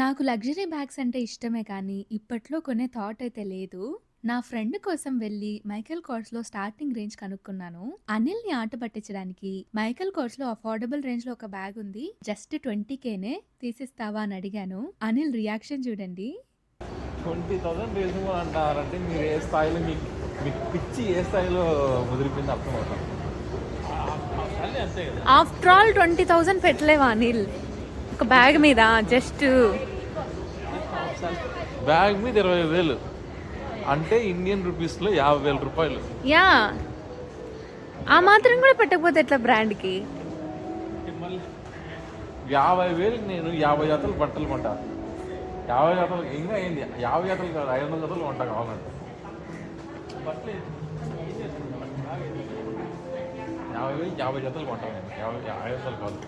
నాకు luxury bags అంటే ఇష్టమే కానీ, ఇప్పట్లో కొనే థాట్ అయితే లేదు. నా ఫ్రెండ్ కోసం వెళ్లి మైకేల్ కోర్స్‌లో స్టార్టింగ్ రేంజ్ కనుక్కున్నాను. అనిల్‌ని ఆట పట్టించడానికి మైకేల్ కోర్స్‌లో అఫోర్డబుల్ రేంజ్‌లో ఒక బ్యాగ్ ఉంది. జస్ట్ 20,000నే తీసిస్తావా అని అడిగాను. అనిల్ రియాక్షన్ చూడండి. 20,000 రీజనబుల్ అంటారంటే మీరు ఏ స్థాయిలో మీకు మీకు పిచ్చి ఏ స్థాయిలో ముదిరిపోయింది అర్థమవుతుంది. అంతే కదా. ఆఫ్టర్ ఆల్ 20,000 పెట్టలేవా అనిల్? ఒక బ్యాగ్ మీద జస్ట్ బ్యాగ్ మీద 20,000 అంటే ఇండియన్ రూపీస్లో 50,000 రూపాయలు. యా ఆ మాత్రం కూడా పెట్టకపోతే ఎట్లా బ్రాండ్‌కి? మళ్ళీ 50,000 నేను 50 జతలు బట్టలు కొంటా. 50 జతలు ఇంకా ఏంది 50 జతలు కాదు 500 జతలు కొంటా కావాలంటే. బట్టలు 50,000 50 జతలు కొంటాను నేను. 500 కాదు.